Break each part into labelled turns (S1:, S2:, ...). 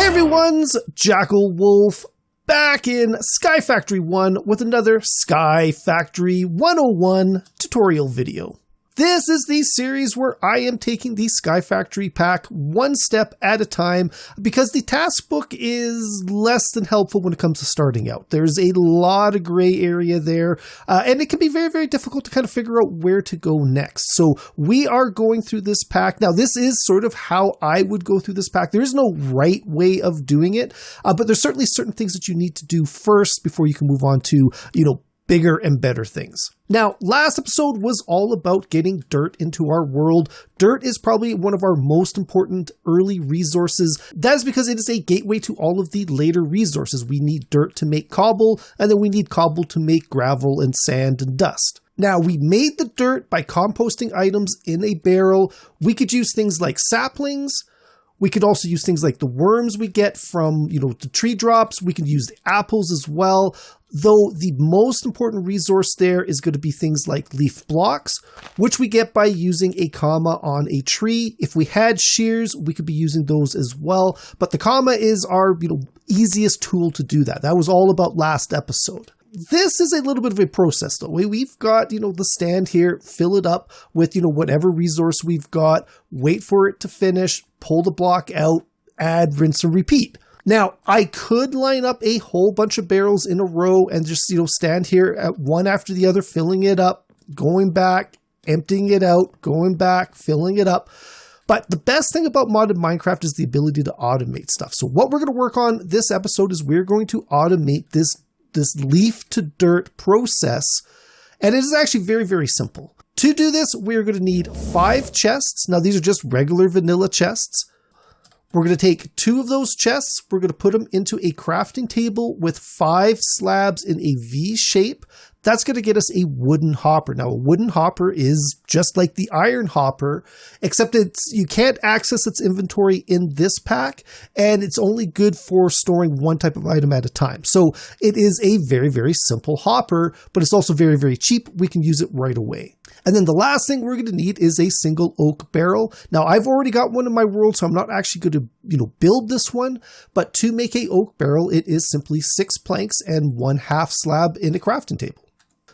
S1: Everyone's Jackel Wolf back in SkyFactory One with another SkyFactory 101 tutorial video. This is the series where I am taking the SkyFactory pack one step at a time because the task book is less than helpful when it comes to starting out. There's a lot of gray area there, and it can be very, very difficult to kind of figure out where to go next. So we are going through this pack. Now, this is sort of how I would go through this pack. There is no right way of doing it, but there's certainly certain things that you need to do first before you can move on to, bigger and better things. Now, last episode was all about getting dirt into our world. Dirt is probably one of our most important early resources. That is because it is a gateway to all of the later resources. We need dirt to make cobble, and then we need cobble to make gravel and sand and dust. Now, we made the dirt by composting items in a barrel. We could use things like saplings. We could also use things like the worms we get from, the tree drops. We can use the apples as well. Though the most important resource there is going to be things like leaf blocks, which we get by using a comma on a tree. If we had shears, we could be using those as well. But the comma is our, easiest tool to do that. That was all about last episode. This is a little bit of a process though. We've got, the stand here, fill it up with, whatever resource we've got, wait for it to finish, pull the block out, add, rinse, and repeat. Now, I could line up a whole bunch of barrels in a row and just, stand here at one after the other, filling it up, going back, emptying it out, going back, filling it up. But the best thing about modded Minecraft is the ability to automate stuff. So what we're going to work on this episode is we're going to automate this leaf to dirt process. And it is actually very, very simple. To do this, we're going to need 5 chests. Now, these are just regular vanilla chests. We're going to take 2 of those chests. We're going to put them into a crafting table with 5 slabs in a V shape. That's going to get us a wooden hopper. Now, a wooden hopper is just like the iron hopper, except you can't access its inventory in this pack, and it's only good for storing one type of item at a time. So it is a very, very simple hopper, but it's also very, very cheap. We can use it right away. And then the last thing we're going to need is a single oak barrel. Now, I've already got one in my world, so I'm not actually going to, build this one. But to make a oak barrel, it is simply 6 planks and 1/2 slab in a crafting table.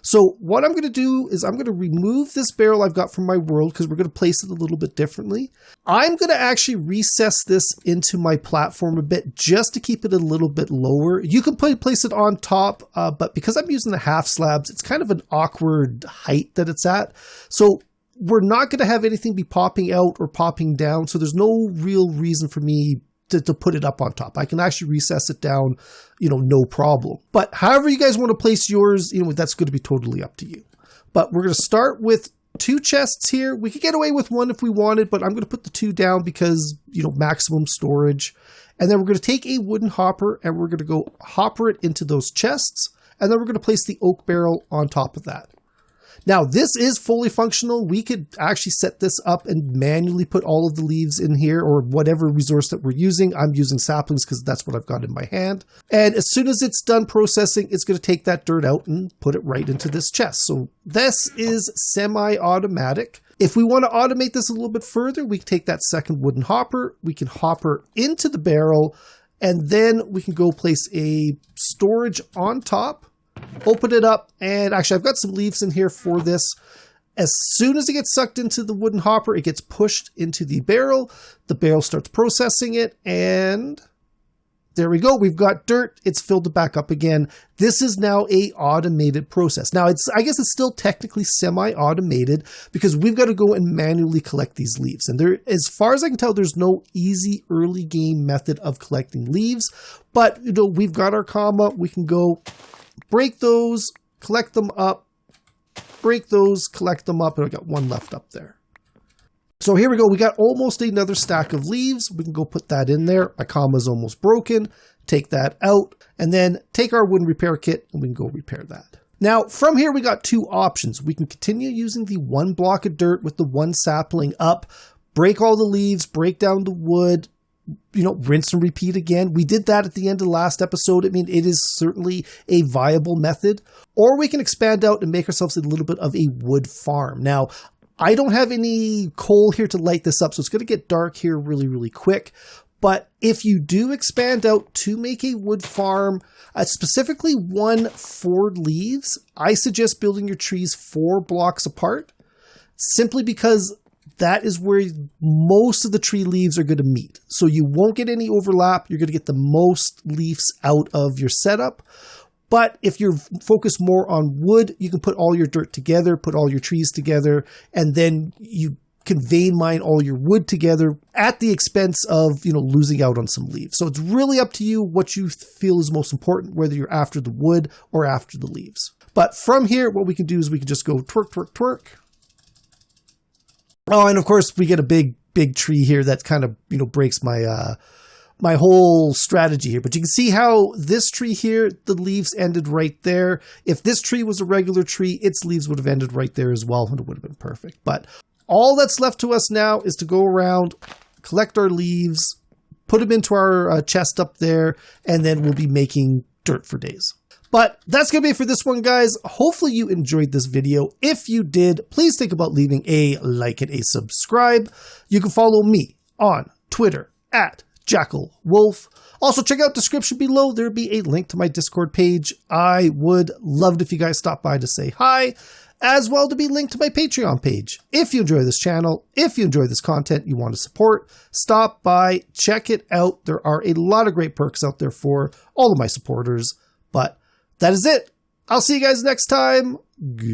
S1: So what I'm going to do is I'm going to remove this barrel I've got from my world because we're going to place it a little bit differently. I'm going to actually recess this into my platform a bit just to keep it a little bit lower. You can place it on top, but because I'm using the half slabs, it's kind of an awkward height that it's at. So we're not going to have anything be popping out or popping down. So there's no real reason for me to put it up on top. I can actually recess it down, no problem. But however you guys want to place yours, that's going to be totally up to you. But we're going to start with 2 chests here. We could get away with 1 if we wanted, but I'm going to put the 2 down because, maximum storage. And then we're going to take a wooden hopper and we're going to go hopper it into those chests. And then we're going to place the oak barrel on top of that. Now, this is fully functional. We could actually set this up and manually put all of the leaves in here or whatever resource that we're using. I'm using saplings because that's what I've got in my hand. And as soon as it's done processing, it's going to take that dirt out and put it right into this chest. So this is semi-automatic. If we want to automate this a little bit further, we can take that second wooden hopper. We can hopper into the barrel, and then we can go place a storage on top. Open it up, and actually I've got some leaves in here for this. As soon as it gets sucked into the wooden hopper, it gets pushed into the barrel. The barrel starts processing it, and there we go. We've got dirt. It's filled it back up again. This is now a automated process. Now, I guess it's still technically semi-automated because we've got to go and manually collect these leaves. And there, as far as I can tell, there's no easy early game method of collecting leaves. But, we've got our comma. We can go break those, collect them up, break those, collect them up, and I got 1 left up there. So here we go. We got almost another stack of leaves. We can go put that in there. My comma's almost broken. Take that out, and then take our wooden repair kit, and we can go repair that. Now, from here, we got 2 options. We can continue using the 1 block of dirt with the 1 sapling up, break all the leaves, break down the wood, rinse and repeat again. We did that at the end of the last episode. I mean, it is certainly a viable method. Or we can expand out and make ourselves a little bit of a wood farm. Now, I don't have any coal here to light this up, so it's going to get dark here really, really quick. But if you do expand out to make a wood farm, specifically one for leaves, I suggest building your trees 4 blocks apart, simply because that is where most of the tree leaves are going to meet. So you won't get any overlap. You're going to get the most leaves out of your setup. But if you're focused more on wood, you can put all your dirt together, put all your trees together, and then you can vein mine all your wood together at the expense of, losing out on some leaves. So it's really up to you what you feel is most important, whether you're after the wood or after the leaves. But from here, what we can do is we can just go twerk, twerk, twerk. Oh, and of course we get a big tree here that kind of, breaks my, my whole strategy here. But you can see how this tree here, the leaves ended right there. If this tree was a regular tree, its leaves would have ended right there as well, and it would have been perfect. But all that's left to us now is to go around, collect our leaves, put them into our chest up there, and then we'll be making dirt for days. But that's going to be it for this one, guys. Hopefully you enjoyed this video. If you did, please think about leaving a like and a subscribe. You can follow me on Twitter at Jackel Wolf. Also, check out the description below. There'll be a link to my Discord page. I would love it if you guys stop by to say hi, as well to be linked to my Patreon page. If you enjoy this channel, if you enjoy this content you want to support, stop by, check it out. There are a lot of great perks out there for all of my supporters. But that is it. I'll see you guys next time. Goodbye.